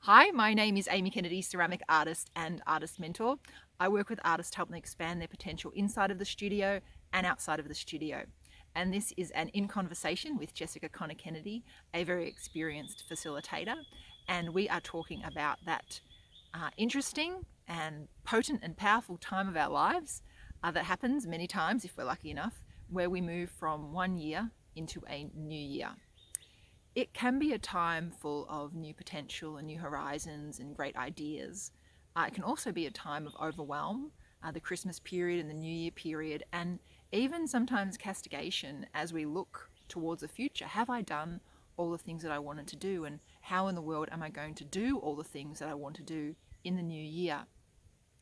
Hi, my name is Amy Kennedy, ceramic artist and artist mentor. I work with artists to help them expand their potential inside of the studio and outside of the studio. And this is an In Conversation with Jessica Connor Kennedy, a very experienced facilitator. And we are talking about that interesting and potent and powerful time of our lives that happens many times, if we're lucky enough, where we move from one year into a new year. It can be a time full of new potential and new horizons and great ideas. It can also be a time of overwhelm, the Christmas period and the New Year period, and even sometimes castigation as we look towards the future. Have I done all the things that I wanted to do? And how in the world am I going to do all the things that I want to do in the new year?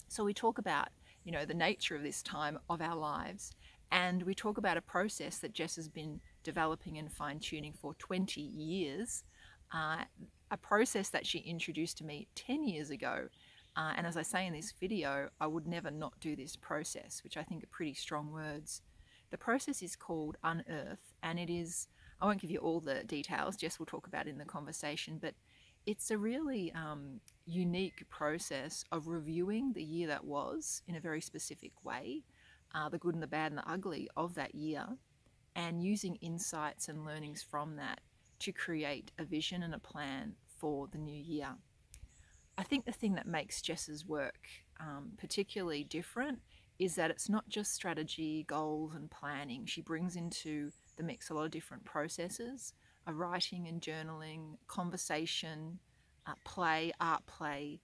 So we talk about, the nature of this time of our lives, and we talk about a process that Jess has been developing and fine-tuning for 20 years, a process that she introduced to me 10 years ago. And as I say in this video, I would never not do this process, which I think are pretty strong words. The process is called UNEARTH, and it is, I won't give you all the details, Jess will talk about it in the conversation, but it's a really unique process of reviewing the year that was in a very specific way, the good and the bad and the ugly of that year, and using insights and learnings from that to create a vision and a plan for the new year. I think the thing that makes Jess's work particularly different is that it's not just strategy, goals, and planning. She brings into the mix a lot of different processes, writing and journaling, conversation, art play,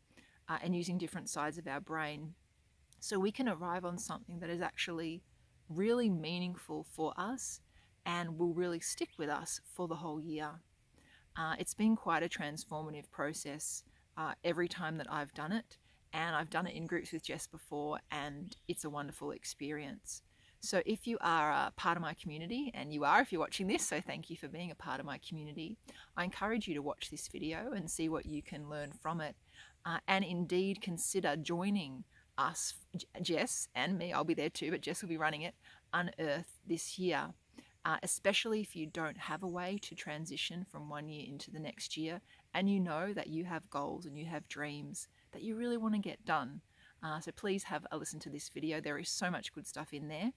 and using different sides of our brain. So we can arrive on something that is actually really meaningful for us and will really stick with us for the whole year. It's been quite a transformative process every time that I've done it, and I've done it in groups with Jess before, and it's a wonderful experience. So if you are a part of my community, and you are if you're watching this, so thank you for being a part of my community, I encourage you to watch this video and see what you can learn from it, and indeed consider joining us, Jess and me. I'll be there too, but Jess will be running it, UNEARTH, this year, especially if you don't have a way to transition from one year into the next year, and you know that you have goals and you have dreams that you really want to get done. So please have a listen to this video. There is so much good stuff in there.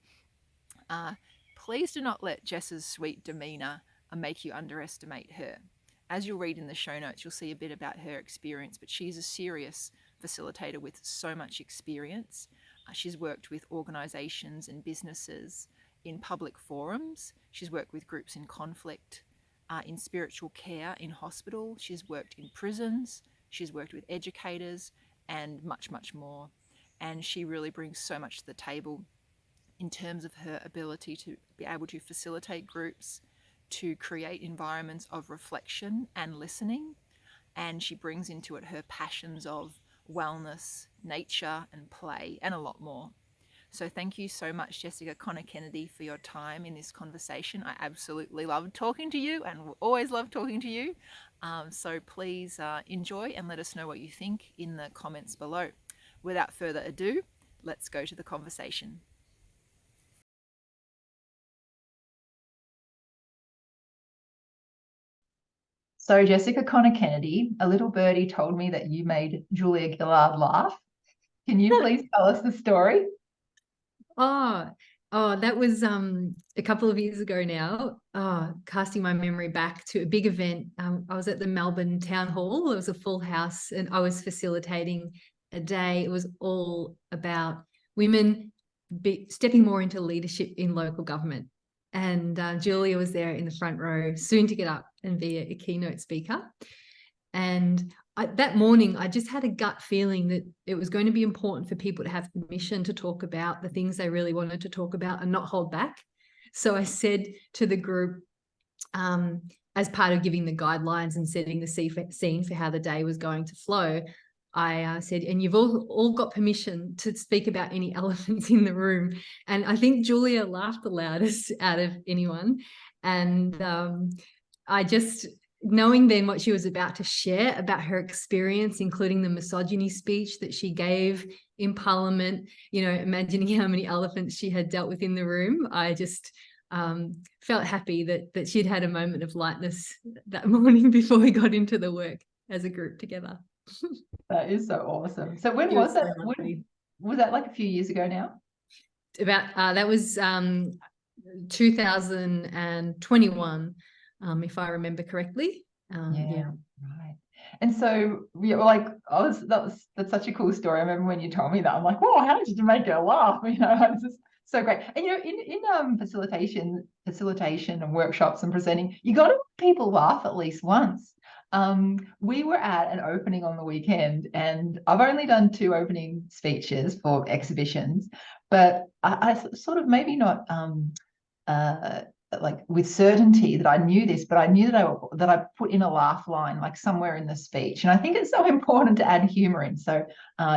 Please do not let Jess's sweet demeanor make you underestimate her. As you'll read in the show notes, you'll see a bit about her experience, but she's a serious facilitator with so much experience. She's worked with organizations and businesses in public forums. She's worked with groups in conflict, in spiritual care, in hospital. She's worked in prisons. She's worked with educators and much, much more. And she really brings so much to the table in terms of her ability to be able to facilitate groups, to create environments of reflection and listening. And she brings into it her passions of wellness, nature, and play, and a lot more. So thank you so much, Jessica Connor Kennedy, for your time in this conversation. I absolutely love talking to you and will always love talking to you. So please enjoy and let us know what you think in the comments below. Without further ado, let's go to the conversation. So Jessica Connor Kennedy, a little birdie told me that you made Julia Gillard laugh. Can you please tell us the story? That was a couple of years ago now. Casting my memory back to a big event. I was at the Melbourne Town Hall. It was a full house, and I was facilitating a day. It was all about women stepping more into leadership in local government. And Julia was there in the front row, soon to get up and be a keynote speaker. And that morning, I just had a gut feeling that it was going to be important for people to have permission to talk about the things they really wanted to talk about and not hold back. So I said to the group, as part of giving the guidelines and setting the scene for how the day was going to flow, I said, and you've all got permission to speak about any elephants in the room. And I think Julia laughed the loudest out of anyone. And I just, knowing then what she was about to share about her experience, including the misogyny speech that she gave in Parliament, imagining how many elephants she had dealt with in the room, I just felt happy that she'd had a moment of lightness that morning before we got into the work as a group together. That is so awesome. So when It was was so that? lovely. Was that like a few years ago now? About that was 2021, if I remember correctly. Yeah. Right. And so, yeah, like that's such a cool story. I remember when you told me that, I'm like, oh, how did you make her laugh? You know, it's just so great. And in facilitation and workshops and presenting, you got to make people laugh at least once. We were at an opening on the weekend, and I've only done 2 opening speeches for exhibitions, but I sort of maybe not uh, like with certainty that I knew this, but I knew that I put in a laugh line like somewhere in the speech. And I think it's so important to add humor in. So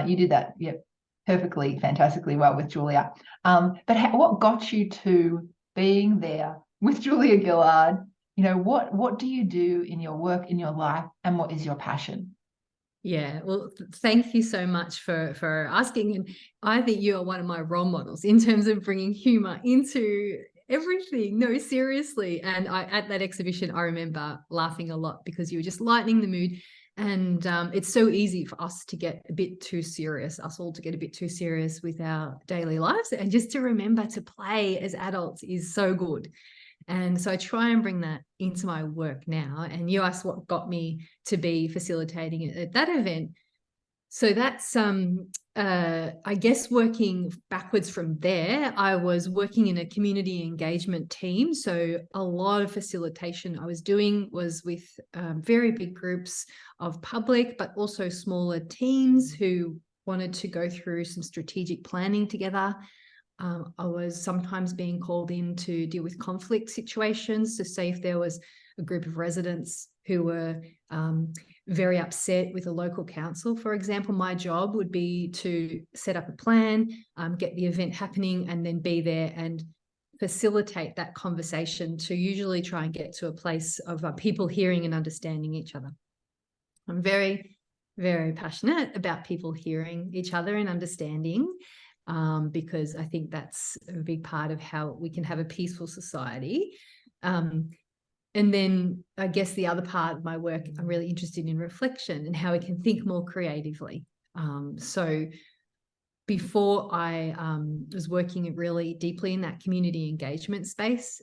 you did that, yeah, perfectly, fantastically well with Julia. But what got you to being there with Julia Gillard? You know, what do you do in your work, in your life, and what is your passion? Yeah, well, thank you so much for asking. And I think you are one of my role models in terms of bringing humor into everything. No, seriously. And at that exhibition, I remember laughing a lot because you were just lightening the mood. And it's so easy for us to get a bit too serious, us all to get a bit too serious with our daily lives. And just to remember to play as adults is so good. And so I try and bring that into my work now. And you asked what got me to be facilitating at that event. So that's, I guess, working backwards from there. I was working in a community engagement team. So a lot of facilitation I was doing was with very big groups of public, but also smaller teams who wanted to go through some strategic planning together. I was sometimes being called in to deal with conflict situations. So say if there was a group of residents who were very upset with a local council, for example, my job would be to set up a plan, get the event happening, and then be there and facilitate that conversation to usually try and get to a place of people hearing and understanding each other. I'm very, very passionate about people hearing each other and understanding. Because I think that's a big part of how we can have a peaceful society. And then I guess the other part of my work, I'm really interested in reflection and how we can think more creatively. So before I was working really deeply in that community engagement space,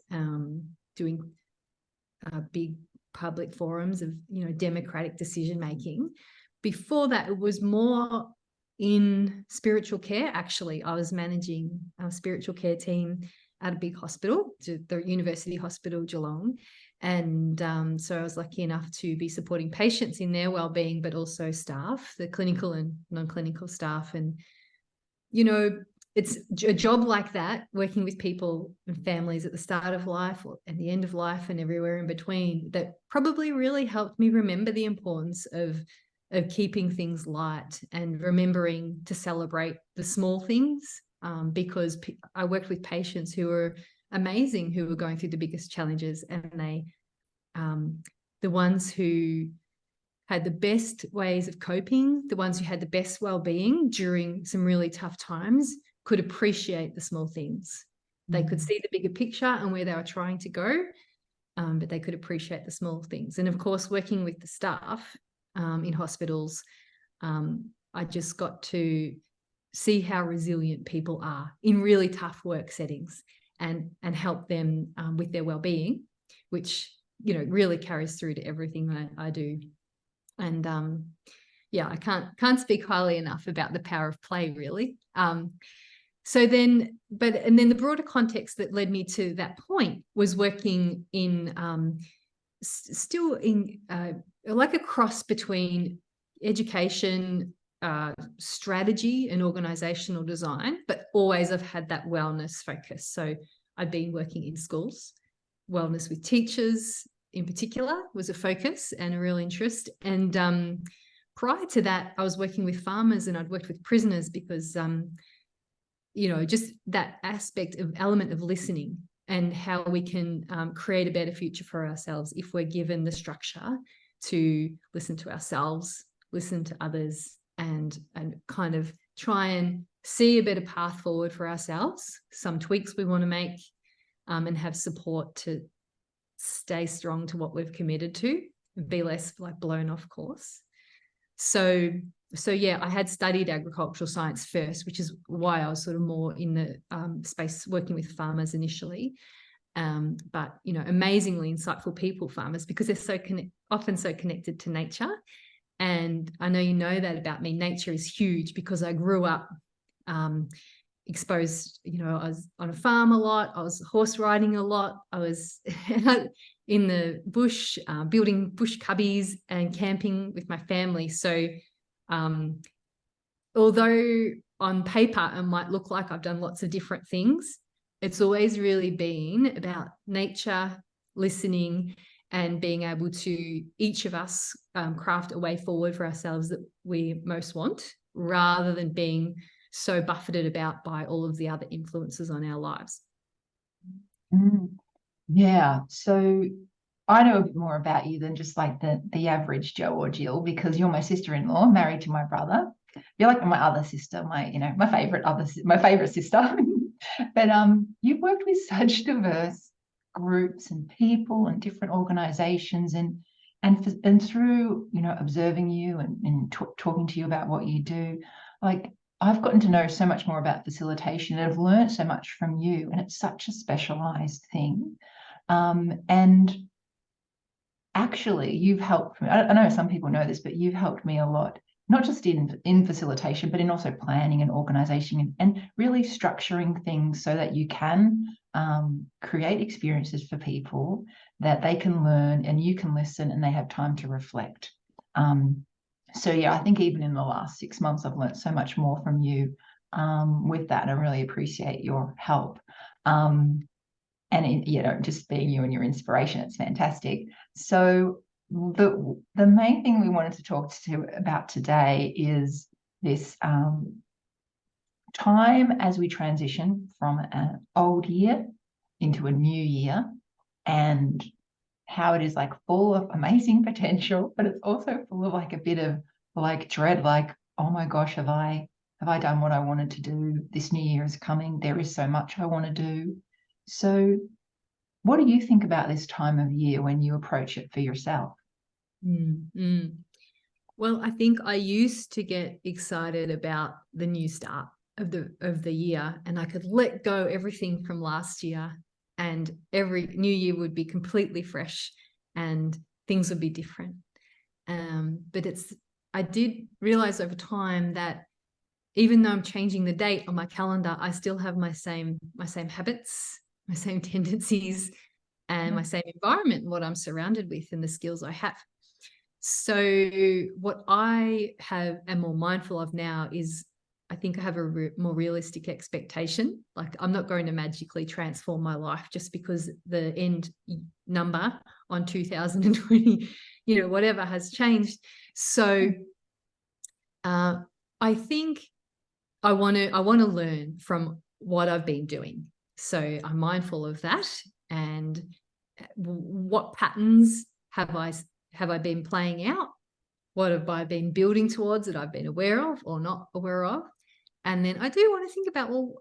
doing big public forums of, democratic decision making. Before that, it was more in spiritual care. Actually, I was managing a spiritual care team at a big hospital, the University Hospital Geelong. And so I was lucky enough to be supporting patients in their wellbeing, but also staff, the clinical and non-clinical staff. And, it's a job like that, working with people and families at the start of life or at the end of life and everywhere in between, that probably really helped me remember the importance of keeping things light and remembering to celebrate the small things, because I worked with patients who were amazing, who were going through the biggest challenges, and they, the ones who had the best ways of coping, the ones who had the best well-being during some really tough times, could appreciate the small things. They could see the bigger picture and where they were trying to go, but they could appreciate the small things. And of course, working with the staff in hospitals, I just got to see how resilient people are in really tough work settings, and help them with their well-being, which really carries through to everything I do. And I can't speak highly enough about the power of play, really. And then the broader context that led me to that point was working in still in like a cross between education, strategy and organizational design, but always I've had that wellness focus. So I've been working in schools. Wellness with teachers in particular was a focus and a real interest. And prior to that, I was working with farmers, and I'd worked with prisoners because just that element of listening and how we can create a better future for ourselves if we're given the structure to listen to ourselves, listen to others, and kind of try and see a better path forward for ourselves, some tweaks we want to make, and have support to stay strong to what we've committed to, be less like blown off course. So yeah, I had studied agricultural science first, which is why I was sort of more in the space working with farmers initially. But, you know, amazingly insightful people, farmers, because they're often so connected to nature. And I know you know that about me. Nature is huge because I grew up exposed, you know, I was on a farm a lot, I was horse riding a lot, I was in the bush, building bush cubbies and camping with my family. So although on paper it might look like I've done lots of different things, it's always really been about nature, listening, and being able to, each of us, craft a way forward for ourselves that we most want, rather than being so buffeted about by all of the other influences on our lives. Yeah. So I know a bit more about you than just like the average Joe or Jill, because you're my sister-in-law, married to my brother. You're like my other sister, my favorite sister. But you've worked with such diverse groups and people and different organizations, and through, you know, observing you and talking to you about what you do, like, I've gotten to know so much more about facilitation, and I've learned so much from you, and it's such a specialized thing. And actually, you've helped me. I know some people know this, but you've helped me a lot, not just in facilitation, but in also planning and organization, and really structuring things so that you can create experiences for people that they can learn and you can listen and they have time to reflect. So yeah, I think even in the last 6 months, I've learned so much more from you with that. And I really appreciate your help. And you know, just being you and your inspiration, it's fantastic. So the main thing we wanted to talk about today is this time as we transition from an old year into a new year, and how it is like full of amazing potential, but it's also full of like a bit of like dread, like, oh my gosh, have I done what I wanted to do? This new year is coming. There is so much I want to do. So what do you think about this time of year when you approach it for yourself? Well, I think I used to get excited about the new start of the year, and I could let go everything from last year, and every new year would be completely fresh and things would be different. But I did realize over time that even though I'm changing the date on my calendar, I still have my same habits, my same tendencies, and my same environment, what I'm surrounded with, and the skills I have. So what I am more mindful of now is, I think I have a more realistic expectation. Like, I'm not going to magically transform my life just because the end number on 2020, you know, whatever has changed. So I think I want to learn from what I've been doing. So I'm mindful of that, and what patterns have I been playing out? What have I been building towards that I've been aware of or not aware of? And then I do want to think about, well,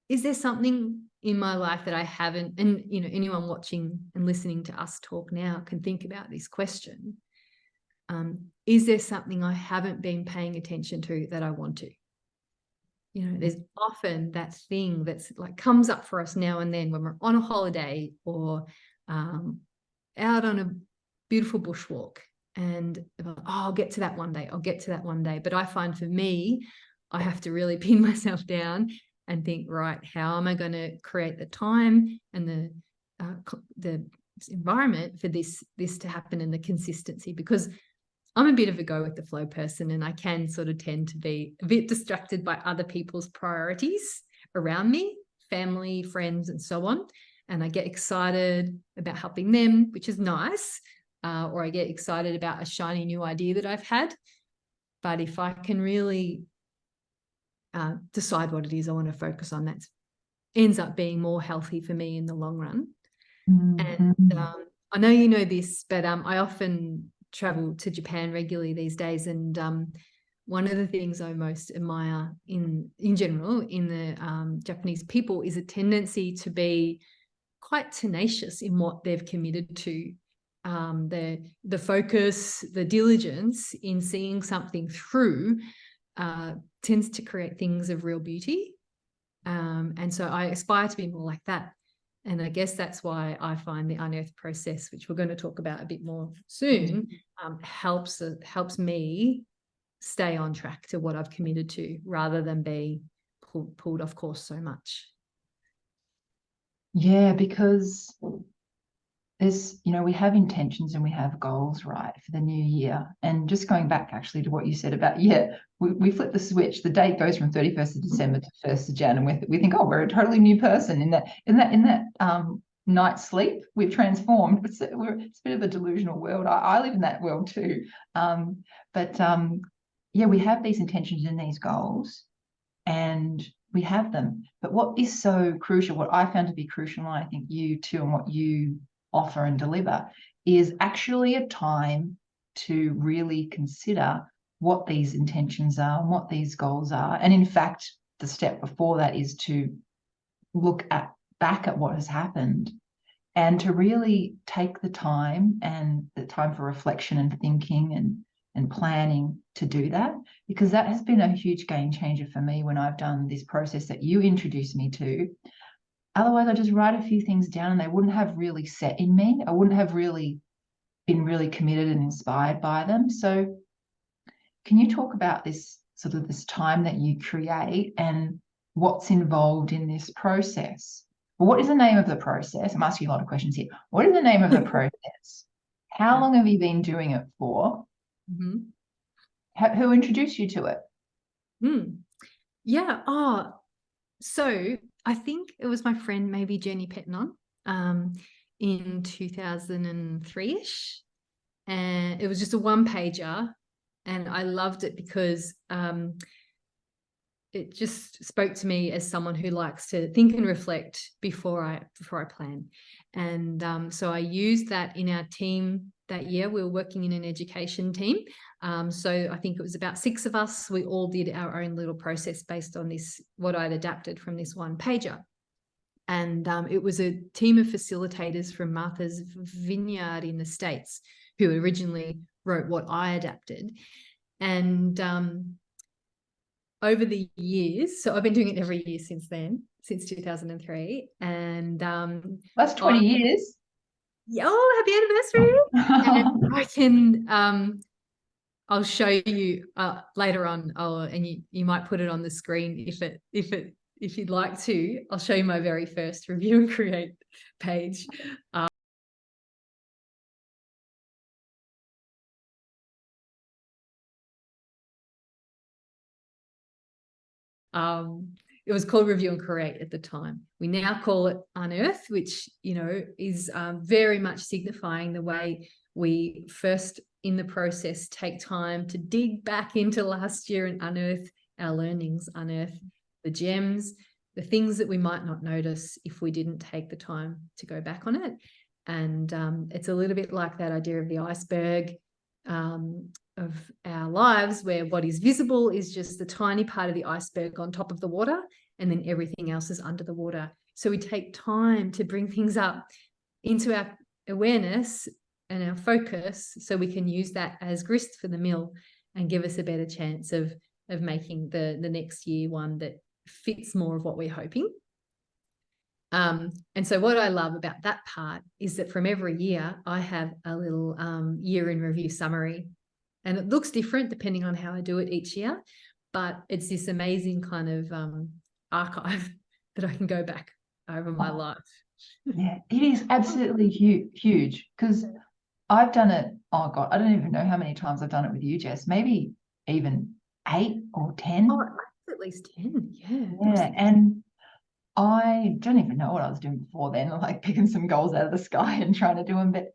is there something in my life that I haven't? And, you know, anyone watching and listening to us talk now can think about this question. Is there something I haven't been paying attention to that I want to? You know, there's often that thing that's like comes up for us now and then when we're on a holiday or out on a beautiful bushwalk, and I'll get to that one day. I'll get to that one day. But I find for me, I have to really pin myself down and think, right, how am I going to create the time and the environment for this to happen, and the consistency? Because I'm a bit of a go with the flow person, and I can sort of tend to be a bit distracted by other people's priorities around me, family, friends, and so on. And I get excited about helping them, which is nice. Or I get excited about a shiny new idea that I've had. But if I can really decide what it is I want to focus on, that ends up being more healthy for me in the long run. And I know you know this, but I often travel to Japan regularly these days, and one of the things I most admire in general in the Japanese people is a tendency to be quite tenacious in what they've committed to. the focus, the diligence in seeing something through tends to create things of real beauty. And so I aspire to be more like that. And I guess that's why I find the unearth process, which we're going to talk about a bit more soon, helps me stay on track to what I've committed to, rather than be pulled off course so much. Yeah, because there's, we have intentions and we have goals, right, for the new year. And just going back actually to what you said about, we flip the switch. The date goes from 31st of December to 1st of Jan, and we think, oh, we're a totally new person. In that night's sleep, we've transformed. It's a bit of a delusional world. I live in that world too. We have these intentions and these goals, and we have them. But what is so crucial, what I found to be crucial, and I think you too, and what you offer and deliver, is actually a time to really consider what these intentions are and what these goals are. And in fact, the step before that is to look back at what has happened, and to really take the time, and the time for reflection and thinking and planning to do that, because that has been a huge game changer for me when I've done this process that you introduced me to. Otherwise, I just write a few things down and they wouldn't have really set in me. I wouldn't have really been really committed and inspired by them. So can you talk about this sort of this time that you create and what's involved in this process? Well, what is the name of the process? I'm asking a lot of questions here. What is the name of the process? How long have you been doing it for? Who introduced you to it? Yeah. So I think it was my friend, maybe Jenny Petnon, in 2003-ish. And it was just a one-pager. And I loved it because it just spoke to me as someone who likes to think and reflect before I plan. And so I used that in our team that year. We were working in an education team. So I think it was about 6 of us. We all did our own little process based on this, what I'd adapted from this one pager. And it was a team of facilitators from Martha's Vineyard in the States who originally wrote what I adapted. And over the years, so I've been doing it every year since then, since 2003. And that's 20 years. Oh, happy anniversary. And I can I'll show you later on, and you might put it on the screen if you'd like to. I'll show you my very first review and create page. It was called Review and Create at the time. We now call it Unearth, which, is very much signifying the way we first in the process take time to dig back into last year and unearth our learnings, unearth the gems, the things that we might not notice if we didn't take the time to go back on it. And it's a little bit like that idea of the iceberg of our lives, where what is visible is just the tiny part of the iceberg on top of the water, and then everything else is under the water. So we take time to bring things up into our awareness and our focus, so we can use that as grist for the mill and give us a better chance of making the next year one that fits more of what we're hoping. And so what I love about that part is that from every year, I have a little year in review summary. And it looks different depending on how I do it each year, but it's this amazing kind of archive that I can go back over my life. Yeah, it is absolutely huge, because I've done it, oh God, I don't even know how many times I've done it with you, Jess, maybe even 8 or 10. Oh, at least 10, yeah. Yeah, and I don't even know what I was doing before then, like picking some goals out of the sky and trying to do them. But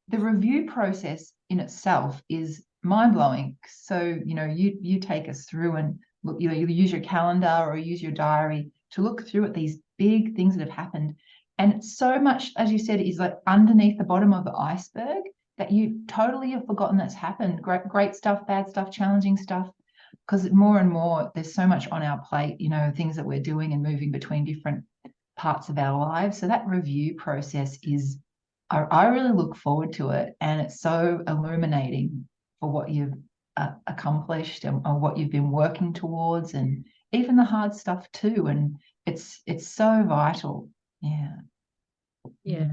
the review process in itself is mind-blowing. So, you take us through and look, you use your calendar or use your diary to look through at these big things that have happened. And so much, as you said, is like underneath the bottom of the iceberg that you totally have forgotten that's happened. Great stuff, bad stuff, challenging stuff. Because more and more, there's so much on our plate, things that we're doing and moving between different parts of our lives. So that review process is I really look forward to it, and it's so illuminating for what you've accomplished and what you've been working towards, and even the hard stuff too. And it's so vital. Yeah. Yeah.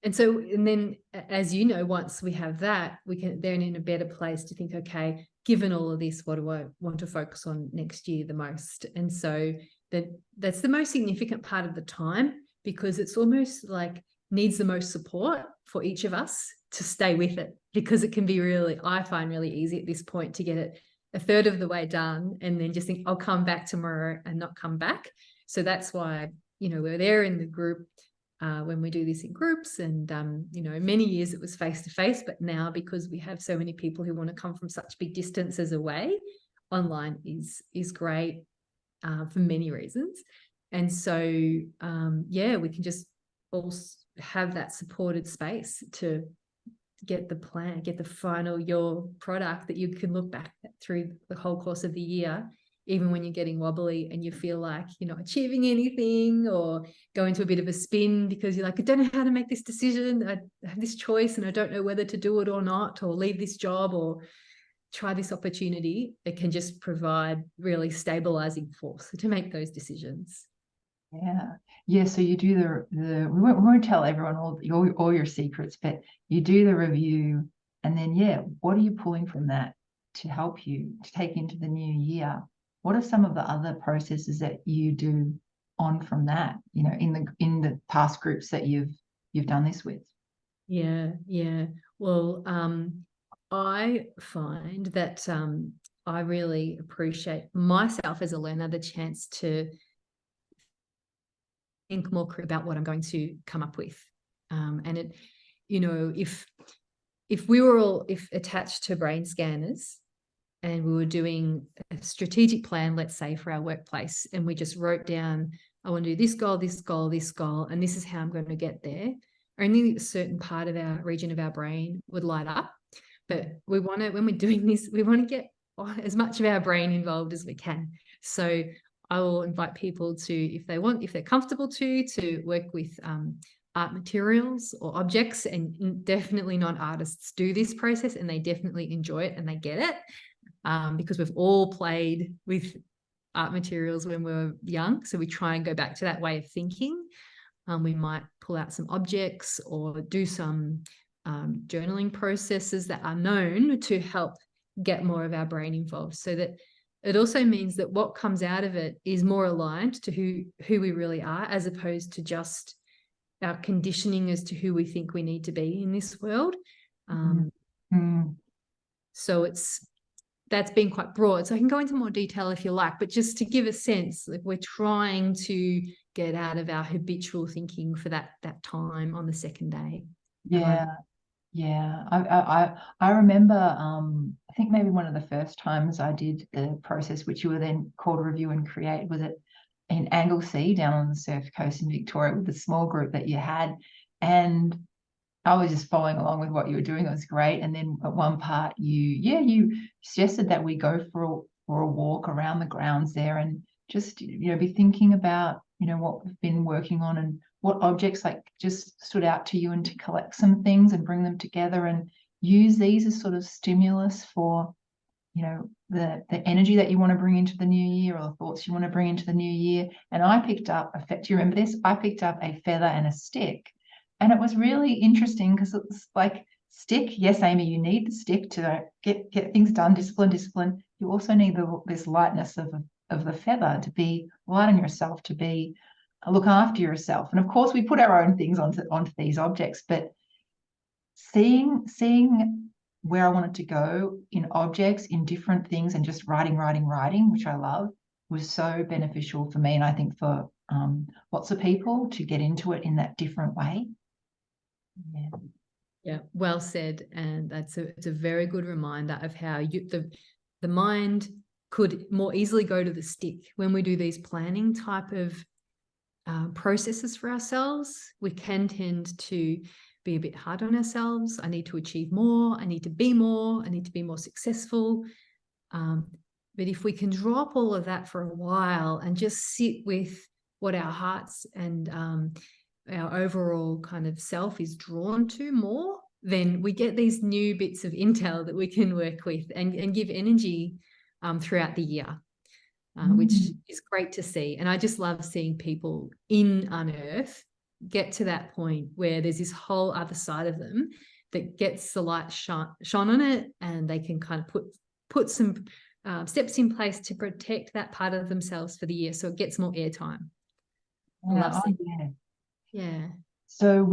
And so, and then, as you know, once we have that, we can then in a better place to think, okay, given all of this, what do I want to focus on next year the most? And so that's the most significant part of the time, because it's almost like needs the most support for each of us to stay with it, because it can be really, I find really easy at this point to get it a third of the way done and then just think I'll come back tomorrow and not come back. So that's why, you know, we're there in the group when we do this in groups, and you know, many years it was face to face, but now because we have so many people who want to come from such big distances away, online is great for many reasons. And so yeah, we can just all have that supported space to get the plan, get the final your product that you can look back at through the whole course of the year, even when you're getting wobbly and you feel like you're not achieving anything, or go into a bit of a spin because you're like, I don't know how to make this decision. I have this choice and I don't know whether to do it or not, or leave this job or try this opportunity. It can just provide really stabilizing force to make those decisions. Yeah. So you do we won't tell everyone all your secrets, but you do the review, and then what are you pulling from that to help you to take into the new year? What are some of the other processes that you do on from that, you know, in the past groups that you've done this with? Yeah. Well, I find that I really appreciate myself as a learner the chance to think more about what I'm going to come up with. And it, you know, if we were all attached to brain scanners and we were doing a strategic plan, let's say for our workplace, and we just wrote down, I want to do this goal, this goal, this goal, and this is how I'm going to get there, only a certain part of our region of our brain would light up. But we want to, when we're doing this, we want to get as much of our brain involved as we can. So I will invite people to, if they're comfortable to work with art materials or objects, and definitely non-artists do this process and they definitely enjoy it and they get it, because we've all played with art materials when we were young. So we try and go back to that way of thinking. We might pull out some objects or do some journaling processes that are known to help get more of our brain involved, so that it also means that what comes out of it is more aligned to who we really are, as opposed to just our conditioning as to who we think we need to be in this world. So that's been quite broad. So I can go into more detail if you like, but just to give a sense, like, we're trying to get out of our habitual thinking for that time on the second day. I remember, I think maybe one of the first times I did the process, which you were then called Review and Create, was in Anglesea down on the surf coast in Victoria with the small group that you had. And I was just following along with what you were doing. It was great. And then at one part you suggested that we go for a walk around the grounds there and just, you know, be thinking about, you know, what we've been working on and what objects like just stood out to you, and to collect some things and bring them together and use these as sort of stimulus for, you know, the energy that you want to bring into the new year, or the thoughts you want to bring into the new year. And I picked up do you remember this? I picked up a feather and a stick. And it was really interesting because it's like, stick, yes, Amy, you need the stick to get things done, discipline. You also need this lightness of the feather, to be light on yourself, to be look after yourself. And of course, we put our own things onto these objects, but seeing where I wanted to go in objects, in different things, and just writing, which I love, was so beneficial for me, and I think for lots of people to get into it in that different way. Yeah, well said. And it's a very good reminder of how the mind could more easily go to the stick when we do these planning type of processes for ourselves. We can tend to be a bit hard on ourselves. I need to achieve more. I need to be more. I need to be more successful. But if we can drop all of that for a while and just sit with what our hearts and our overall kind of self is drawn to more, then we get these new bits of intel that we can work with and give energy throughout the year, which is great to see. And I just love seeing people in UNEARTH get to that point where there's this whole other side of them that gets the light shone on it, and they can kind of put some steps in place to protect that part of themselves for the year, so it gets more airtime. Yeah. So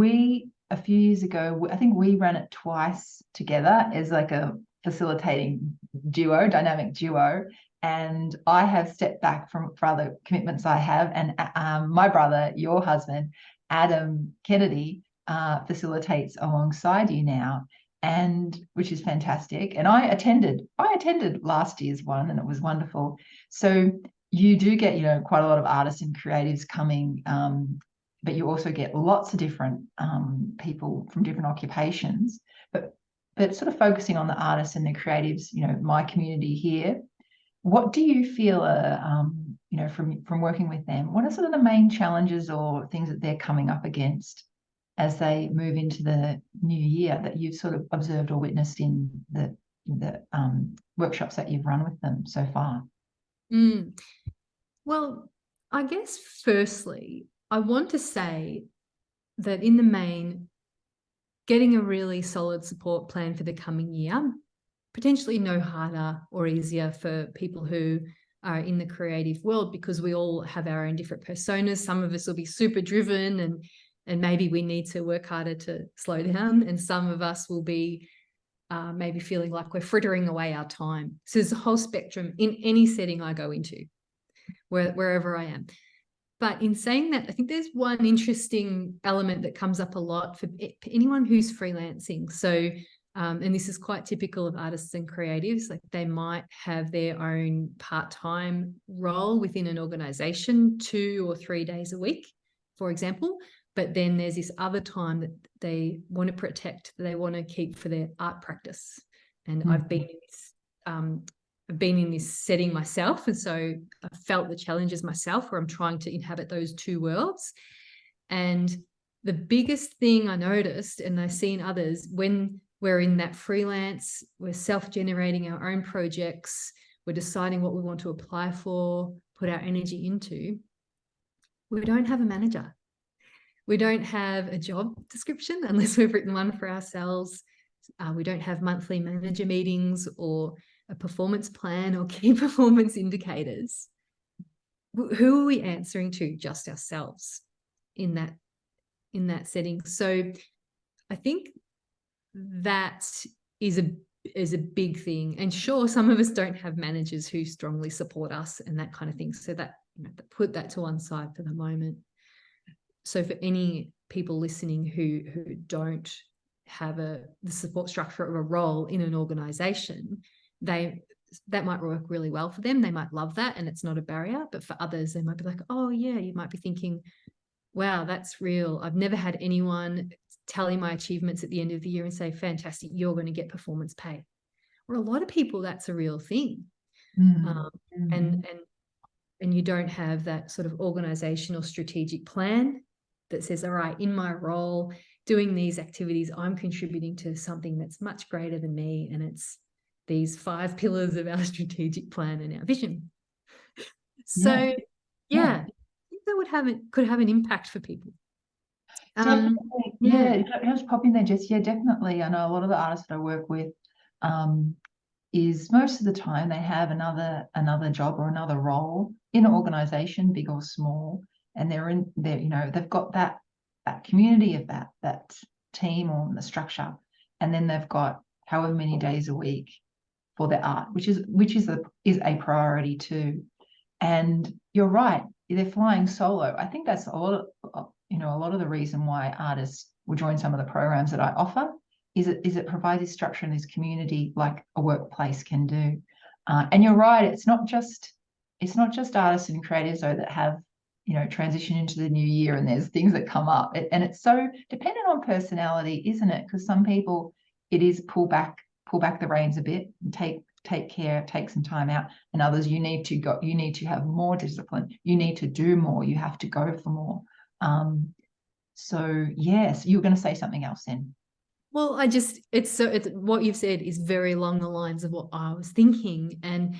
a few years ago, I think we ran it twice together as like a facilitating duo, dynamic duo. And I have stepped back for other commitments I have. And my brother, your husband, Adam Kennedy, facilitates alongside you now, and which is fantastic. And I attended last year's one, and it was wonderful. So you do get, quite a lot of artists and creatives coming, but you also get lots of different people from different occupations. But sort of focusing on the artists and the creatives, my community here. What do you feel from working with them? What are sort of the main challenges or things that they're coming up against as they move into the new year that you've sort of observed or witnessed in the workshops that you've run with them so far? Well, I guess firstly, I want to say that in the main, getting a really solid support plan for the coming year, potentially no harder or easier for people who are in the creative world, because we all have our own different personas. Some of us will be super driven and maybe we need to work harder to slow down. And some of us will be maybe feeling like we're frittering away our time. So there's a whole spectrum in any setting I go into, wherever I am. But in saying that, I think there's one interesting element that comes up a lot for anyone who's freelancing. So and this is quite typical of artists and creatives, like they might have their own part-time role within an organization 2 or 3 days a week, for example, but then there's this other time that they want to protect, that they want to keep for their art practice. And I've been in this setting myself, and so I've felt the challenges myself where I'm trying to inhabit those two worlds. And the biggest thing I noticed, and I see in others, when we're in that freelance, we're self-generating our own projects, we're deciding what we want to apply for, put our energy into, we don't have a manager. We don't have a job description unless we've written one for ourselves. We don't have monthly manager meetings or a performance plan or key performance indicators. Who are we answering to? Just ourselves in that setting. So I think that is a big thing. And sure, some of us don't have managers who strongly support us and that kind of thing. So that, put that to one side for the moment. So for any people listening who don't have the support structure of a role in an organization, that might work really well for them. They might love that and it's not a barrier. But for others, they might be like, oh yeah, you might be thinking, wow, that's real. I've never had anyone tally my achievements at the end of the year and say, fantastic, you're going to get performance pay. For a lot of people, that's a real thing. And you don't have that sort of organizational strategic plan that says, all right, in my role, doing these activities, I'm contributing to something that's much greater than me. And it's these 5 pillars of our strategic plan and our vision. So I think that could have an impact for people. Just pop in there, Jess. Yeah, definitely. I know a lot of the artists that I work with is most of the time they have another job or another role in an organization, big or small, and they've got that community of that team or the structure, and then they've got however many days a week for their art, which is a priority too. And you're right, they're flying solo. I think that's a lot of the reason why artists will join some of the programs that I offer is it provides this structure and this community like a workplace can do. And you're right, it's not just artists and creatives though that have transition into the new year and there's things that come up. And it's so dependent on personality, isn't it? Because some people it is pull back the reins a bit and take care, take some time out, and others you need to have more discipline, you need to do more, you have to go for more. So yes, you were going to say something else then. Well, it's what you've said is very along the lines of what I was thinking, and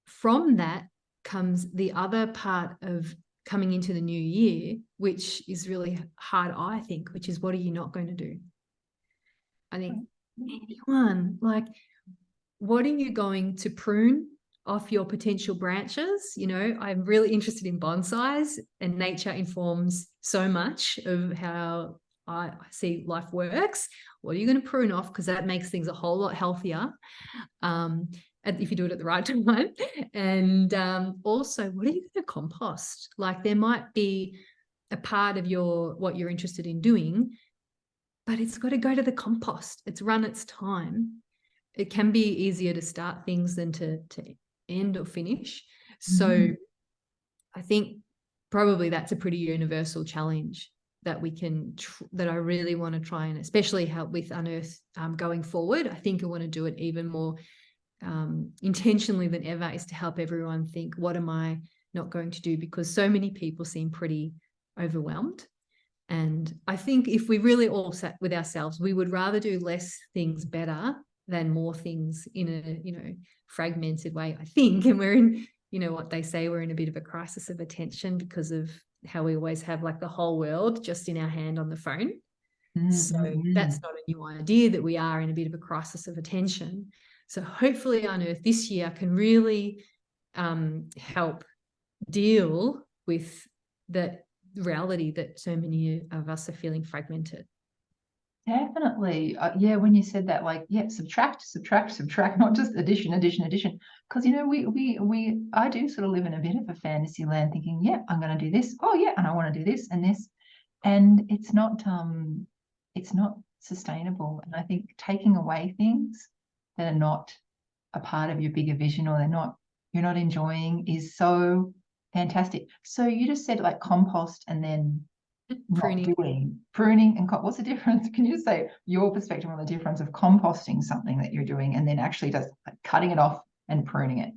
from that comes the other part of coming into the new year, which is really hard, I think, which is, what are you not going to do? I think anyone, like, what are you going to prune off your potential branches? You know, I'm really interested in bonsais, and nature informs so much of how I see life works. What are you going to prune off? Because that makes things a whole lot healthier, if you do it at the right time. And also, what are you going to compost? Like, there might be a part of what you're interested in doing, but it's got to go to the compost. It's run its time. It can be easier to start things than to end or finish. So I think probably that's a pretty universal challenge that we can that I really want to try and especially help with Unearth going forward. I think I want to do it even more intentionally than ever, is to help everyone think, what am I not going to do? Because so many people seem pretty overwhelmed. And I think if we really all sat with ourselves, we would rather do less things better than more things in a, fragmented way, I think. And we're in, what they say, we're in a bit of a crisis of attention because of how we always have like the whole world just in our hand on the phone. So that's not a new idea, that we are in a bit of a crisis of attention. So hopefully Unearth this year can really help deal with the reality that so many of us are feeling fragmented. Definitely. Yeah, when you said that, like, yeah, subtract, not just addition. Because, I do sort of live in a bit of a fantasy land thinking, yeah, I'm going to do this. Oh, yeah, and I want to do this and this. And it's not sustainable. And I think taking away things that are not a part of your bigger vision, or you're not enjoying, is so fantastic. So you just said like compost and then pruning and what's the difference? Can you just say your perspective on the difference of composting something that you're doing and then actually just like cutting it off and pruning it?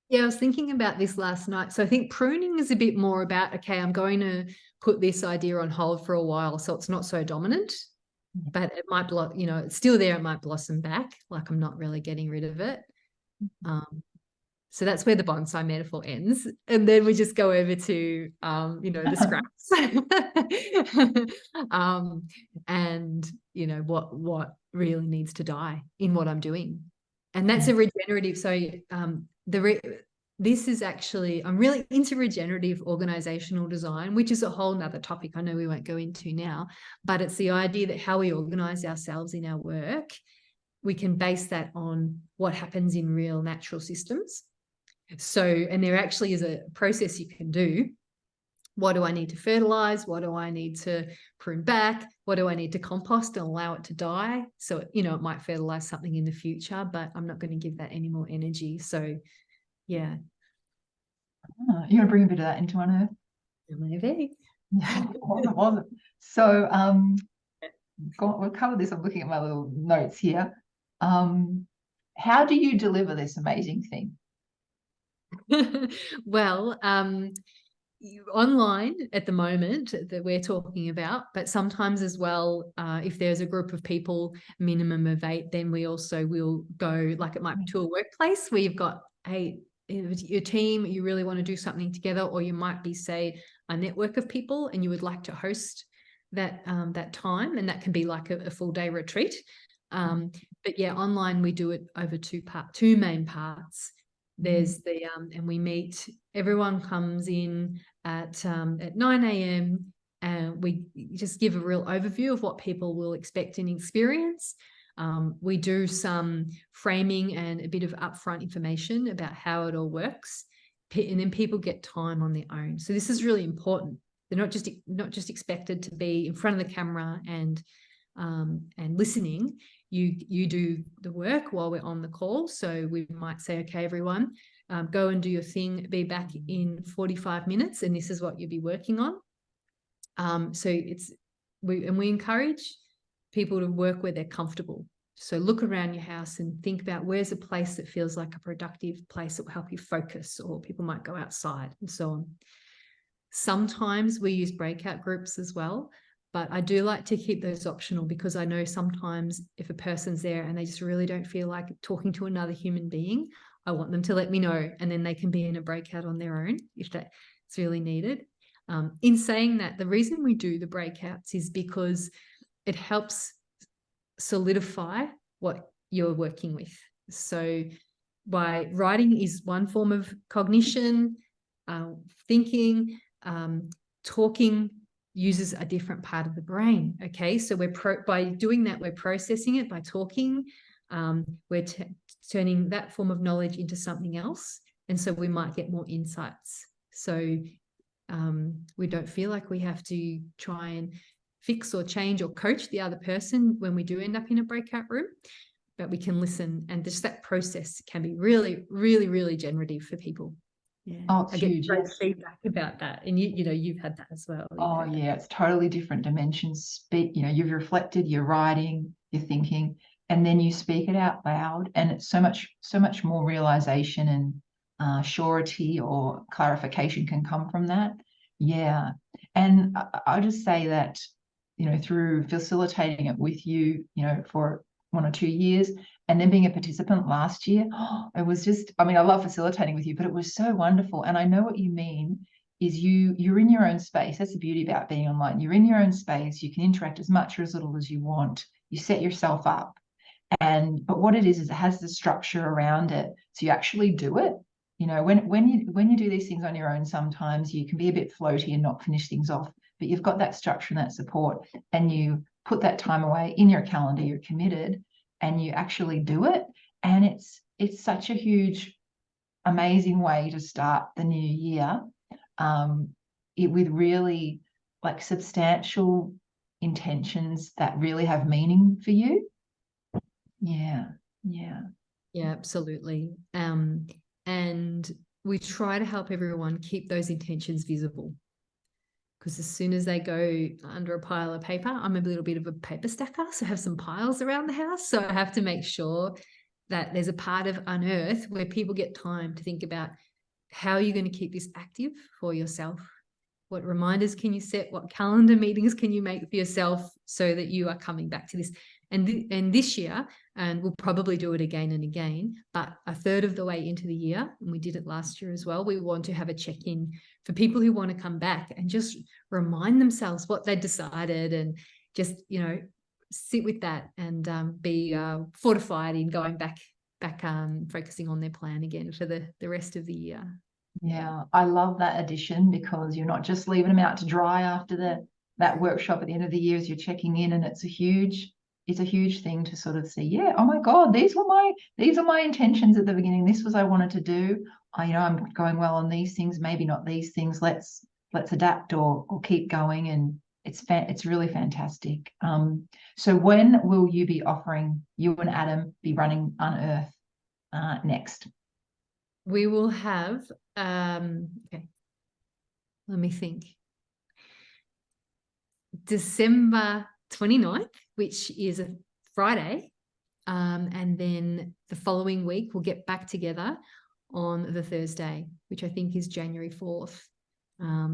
Yeah, I was thinking about this last night. So I think pruning is a bit more about, okay, I'm going to put this idea on hold for a while so it's not so dominant, but it might, it's still there. It might blossom back. Like, I'm not really getting rid of it. So that's where the bonsai metaphor ends. And then we just go over to, the scraps and, what really needs to die in what I'm doing. And that's a regenerative. So this is actually, I'm really into regenerative organizational design, which is a whole nother topic I know we won't go into now, but it's the idea that how we organize ourselves in our work, we can base that on what happens in real natural systems. So, and there actually is a process you can do. What do I need to fertilize? What do I need to prune back? What do I need to compost and allow it to die? So, it might fertilize something in the future, but I'm not going to give that any more energy. So, yeah. You're going to bring a bit of that into Unearth? Maybe. Yeah, wasn't. So, we'll cover this. I'm looking at my little notes here. How do you deliver this amazing thing? Well, online at the moment that we're talking about, but sometimes as well, if there's a group of people, minimum of 8, then we also will go, like, it might be to a workplace where you've got your team, you really want to do something together, or you might be, say, a network of people and you would like to host that time, and that can be like a full day retreat. But yeah, online we do it over two main parts. There's the and we meet, everyone comes in at 9 a.m. and we just give a real overview of what people will expect and experience. We do some framing and a bit of upfront information about how it all works, and then people get time on their own. So this is really important. They're not just expected to be in front of the camera and listening. You do the work while we're on the call. So we might say, okay, everyone, go and do your thing, be back in 45 minutes, and this is what you'll be working on. So we encourage people to work where they're comfortable. So look around your house and think about, where's a place that feels like a productive place that will help you focus, or people might go outside and so on. Sometimes we use breakout groups as well, but I do like to keep those optional, because I know sometimes if a person's there and they just really don't feel like talking to another human being, I want them to let me know, and then they can be in a breakout on their own if that's really needed. In saying that, the reason we do the breakouts is because it helps solidify what you're working with. So by writing is one form of cognition, thinking, talking uses a different part of the brain. Okay, so by doing that, we're processing it. By talking, we're turning that form of knowledge into something else, and so we might get more insights. So we don't feel like we have to try and fix or change or coach the other person when we do end up in a breakout room, but we can listen, and just that process can be really, really, really generative for people. Yeah. Oh, it's I get huge. great Yes. feedback about that. And you know, you've had that as well. Oh, yeah, it's totally different dimensions. Speak, you know, you've reflected, you're writing, you're thinking, and then you speak it out loud, and it's so much more realization and surety or clarification can come from that. Yeah. And I'll just say that, you know, through facilitating it with you, you know, for 1 or 2 years, and then being a participant last year, it was just, I mean, I love facilitating with you, but it was so wonderful. And I know what you mean is you're in your own space. That's the beauty about being online. You're in your own space. You can interact as much or as little as you want. You set yourself up. But what it is it has the structure around it. So you actually do it. You know, when you do these things on your own, sometimes you can be a bit floaty and not finish things off. But you've got that structure and that support, and you put that time away in your calendar, you're committed, and you actually do it. And it's such a huge, amazing way to start the new year. With really like substantial intentions that really have meaning for you. Yeah. Absolutely. And we try to help everyone keep those intentions visible, because as soon as they go under a pile of paper, I'm a little bit of a paper stacker, so I have some piles around the house, so I have to make sure that there's a part of Unearth where people get time to think about how you're going to keep this active for yourself. What reminders can you set? What calendar meetings can you make for yourself so that you are coming back to this? And this year, and we'll probably do it again and again, but a third of the way into the year, and we did it last year as well, we want to have a check-in for people who want to come back and just remind themselves what they decided, and just, you know, sit with that and be fortified in going back focusing on their plan again for the rest of the year. Yeah, I love that addition, because you're not just leaving them out to dry after that workshop at the end of the year as you're checking in, and it's a huge thing to sort of see, yeah, oh my God, these are my intentions at the beginning. This was I wanted to do. You know, I'm going well on these things, maybe not these things. Let's adapt or keep going. And it's really fantastic. So when will you and Adam be running Unearth next? We will have okay, let me think. December 29th, which is a Friday, and then the following week we'll get back together on the Thursday, which I think is January 4th.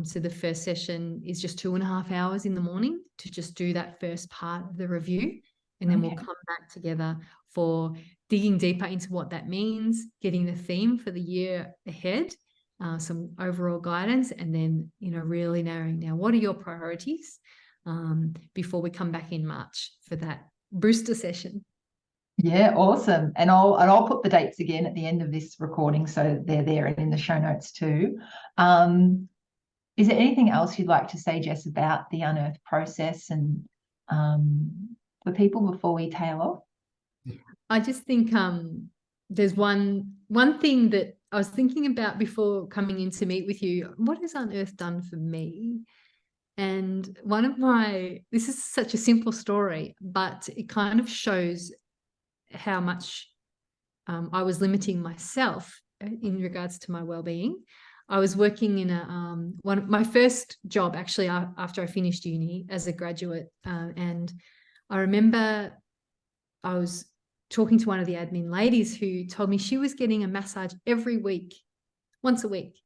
So the first session is just 2.5 hours in the morning to just do that first part of the review, and then we'll come back together for digging deeper into what that means, getting the theme for the year ahead, some overall guidance, and then, you know, really narrowing down what are your priorities before we come back in March for that booster session. Yeah, awesome. And I'll put the dates again at the end of this recording, so they're there and in the show notes too. Is there anything else you'd like to say, Jess, about the Unearth process and for people before we tail off? I just think there's one thing that I was thinking about before coming in to meet with you. What has Unearth done for me? And this is such a simple story, but it kind of shows how much I was limiting myself in regards to my well-being. I was working in my first job, actually, after I finished uni as a graduate. And I remember I was talking to one of the admin ladies who told me she was getting a massage every week, once a week.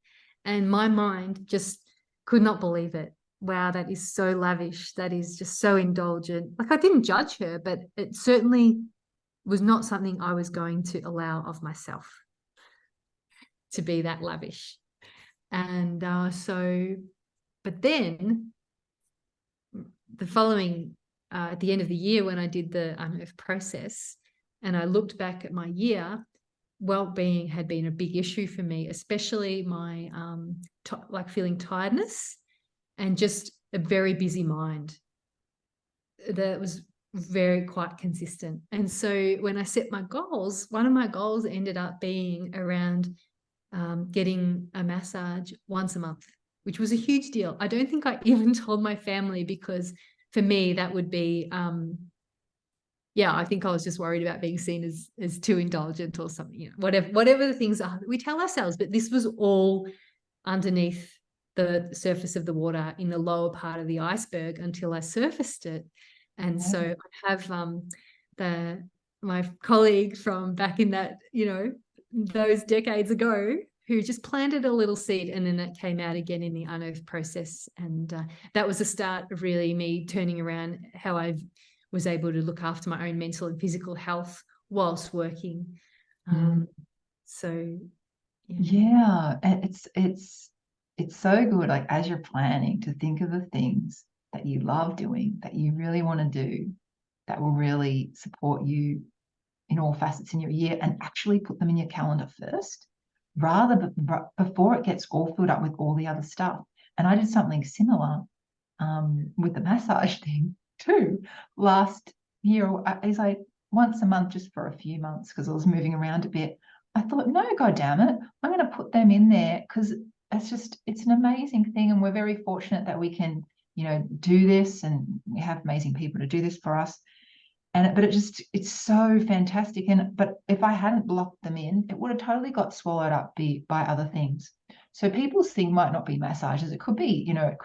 And my mind just could not believe it. Wow, that is so lavish. That is just so indulgent. Like, I didn't judge her, but it certainly was not something I was going to allow of myself, to be that lavish. And but then the following, at the end of the year, when I did the UNEARTH process and I looked back at my year, well-being had been a big issue for me, especially my like feeling tiredness and just a very busy mind that was very quite consistent. And so when I set my goals, one of my goals ended up being around getting a massage once a month, which was a huge deal. I don't think I even told my family, because for me that would be I think I was just worried about being seen as too indulgent or something, you know, whatever the things are that we tell ourselves. But this was all underneath the surface of the water, in the lower part of the iceberg, until I surfaced it. And so I have my colleague from back in that, you know, those decades ago, who just planted a little seed, and then that came out again in the UNEARTH process. And that was the start of really me turning around how I was able to look after my own mental and physical health whilst working. So yeah, and it's so good, like, as you're planning, to think of the things that you love doing, that you really want to do, that will really support you in all facets in your year, and actually put them in your calendar first, rather before it gets all filled up with all the other stuff. And I did something similar with the massage thing too. Last year, it's like once a month, just for a few months, because I was moving around a bit. I thought, no, God damn it, I'm going to put them in there, because it's an amazing thing, and we're very fortunate that we can, you know, do this, and we have amazing people to do this for us. But it's so fantastic. But if I hadn't blocked them in, it would have totally got swallowed up by other things. So people's thing might not be massages. It could be, you know,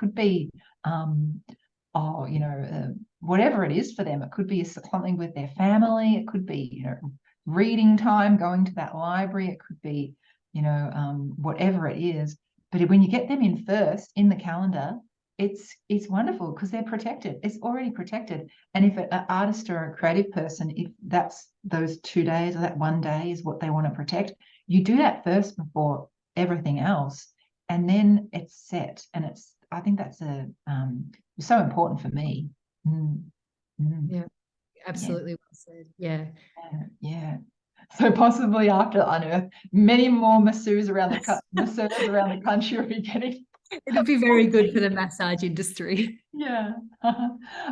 whatever it is for them. It could be something with their family. It could be, you know, reading time, going to that library. It could be, you know, whatever it is. But when you get them in first in the calendar, it's wonderful, because they're protected. It's already protected. And if an artist or a creative person, if that's those 2 days or that 1 day is what they want to protect, you do that first before everything else, and then it's set. And I think that's so important for me. Yeah, absolutely. Well said. Yeah. So possibly after UNEARTH, many more masseurs around the country will be getting. It'll be very good for the massage industry. Yeah.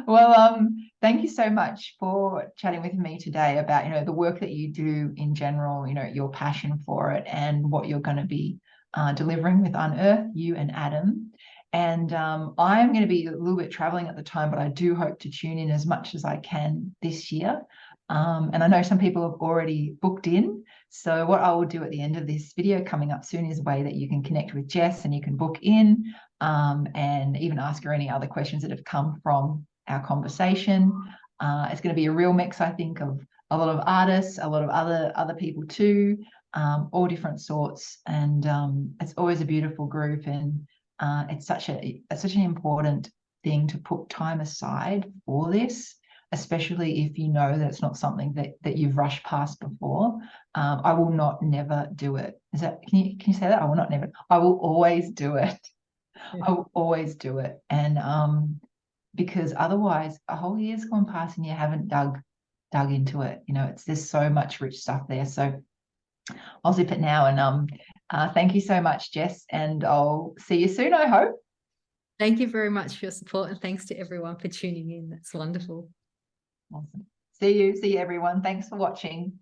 Well, thank you so much for chatting with me today about, you know, the work that you do in general, you know, your passion for it, and what you're going to be delivering with UNEARTH, you and Adam. And I'm going to be a little bit traveling at the time, but I do hope to tune in as much as I can this year. And I know some people have already booked in. So what I will do at the end of this video coming up soon is a way that you can connect with Jess, and you can book in and even ask her any other questions that have come from our conversation. It's going to be a real mix, I think, of a lot of artists, a lot of other people too, all different sorts. And it's always a beautiful group, and it's such an important thing to put time aside for this, especially if you know that it's not something that you've rushed past before. I will not never do it. Can you say that? I will not never. I will always do it. I will always do it. And because otherwise a whole year's gone past and you haven't dug into it. You know, there's so much rich stuff there. So I'll zip it now. And thank you so much, Jess, and I'll see you soon, I hope. Thank you very much for your support, and thanks to everyone for tuning in. That's wonderful. Awesome. See you everyone. Thanks for watching.